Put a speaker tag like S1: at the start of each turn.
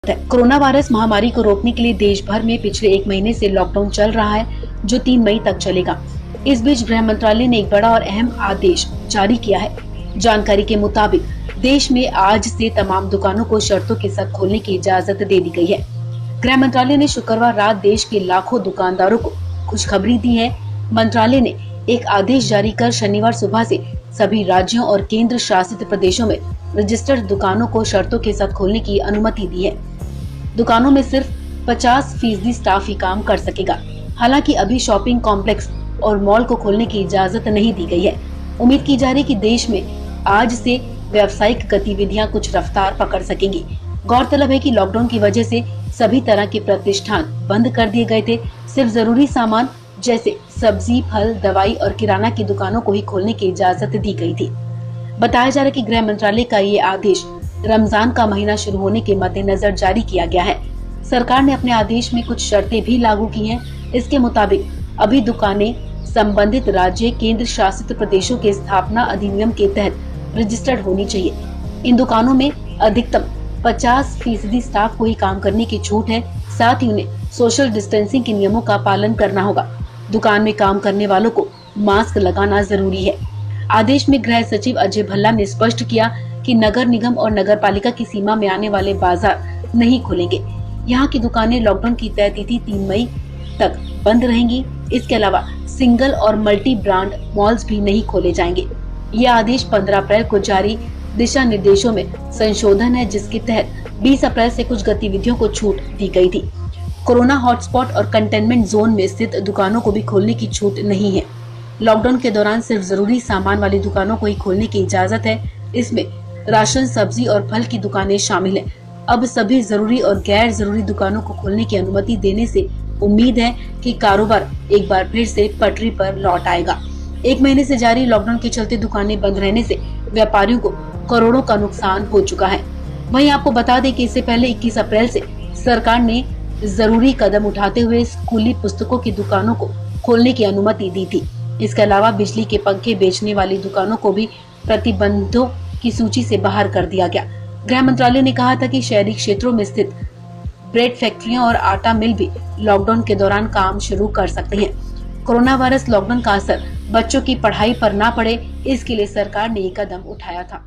S1: Corona virus महामारी को रोकने के लिए देश भर में पिछले 1 महीने से लॉकडाउन चल रहा है, जो 3 मई तक चलेगा। इस बीच गृह मंत्रालय ने एक बड़ा और अहम आदेश जारी किया है। जानकारी के मुताबिक देश में आज से तमाम दुकानों को शर्तों के साथ खोलने की इजाजत दे दी गई है। गृह मंत्रालय ने शुक्रवार रात देश के लाखों दुकानदारों को खुशखबरी दी है। मंत्रालय ने एक आदेश जारी कर शनिवार सुबह से सभी राज्यों और केंद्र शासित प्रदेशों में रजिस्टर्ड दुकानों को शर्तों के साथ खोलने की अनुमति दी है। दुकानों में सिर्फ 50% स्टाफ ही काम कर सकेगा। हालांकि अभी शॉपिंग कॉम्प्लेक्स और मॉल को खोलने की इजाजत नहीं दी गई है। उम्मीद की जा रही है कि देश में आज से व्यावसायिक गतिविधियां कुछ रफ्तार पकड़ सकेंगी। गौरतलब है कि लॉकडाउन की वजह से सभी तरह के प्रतिष्ठान बंद कर दिए गए थे। सिर्फ जरूरी सामान जैसे सब्जी, फल, दवाई और किराना की दुकानों को ही खोलने की इजाजत दी गई थी। बताया जा रहा है कि गृह मंत्रालय का ये आदेश रमजान का महीना शुरू होने के मद्देनजर जारी किया गया है। सरकार ने अपने आदेश में कुछ शर्तें भी लागू की हैं। इसके मुताबिक अभी दुकानें संबंधित राज्य केंद्र शासित प्रदेशों के स्थापना अधिनियम के तहत रजिस्टर्ड होनी चाहिए। इन दुकानों में अधिकतम 50% स्टाफ को ही काम करने की छूट है। साथ ही उन्हें सोशल डिस्टेंसिंग के नियमों का पालन करना होगा। दुकान में काम करने वालों को मास्क लगाना जरूरी है। आदेश में गृह सचिव अजय भल्ला ने स्पष्ट किया कि नगर निगम और नगर पालिका की सीमा में आने वाले बाजार नहीं खुलेंगे। यहाँ की दुकानें लॉकडाउन की तय तिथि 3 मई तक बंद रहेंगी। इसके अलावा सिंगल और मल्टी ब्रांड मॉल्स भी नहीं खोले जाएंगे। यह आदेश 15 अप्रैल को जारी दिशा निर्देशों में संशोधन है, जिसके तहत 20 अप्रैल से कुछ गतिविधियों को छूट दी गई थी। कोरोना हॉटस्पॉट और कंटेनमेंट जोन में स्थित दुकानों को भी खोलने की छूट नहीं है। लॉकडाउन के दौरान सिर्फ जरूरी सामान वाली दुकानों को ही खोलने की इजाजत है। इसमें राशन, सब्जी और फल की दुकानें शामिल हैं। अब सभी जरूरी और गैर जरूरी दुकानों को खोलने की अनुमति देने से उम्मीद है कि कारोबार एक बार फिर से पटरी पर लौट आएगा। 1 महीने से जारी लॉकडाउन के चलते दुकानें बंद रहने से व्यापारियों को करोड़ों का नुकसान हो चुका है। वहीं आपको बता दें कि इससे पहले 21 अप्रैल से सरकार ने जरूरी कदम उठाते हुए स्कूली पुस्तकों की दुकानों को खोलने की अनुमति दी थी। इसके अलावा बिजली के पंखे बेचने वाली दुकानों को भी प्रतिबंधों की सूची से बाहर कर दिया गया। गृह मंत्रालय ने कहा था कि शहरी क्षेत्रों में स्थित ब्रेड फैक्ट्रियां और आटा मिल भी लॉकडाउन के दौरान काम शुरू कर सकते हैं। कोरोना वायरस लॉकडाउन का असर बच्चों की पढ़ाई पर ना पड़े, इसके लिए सरकार ने ये कदम उठाया था।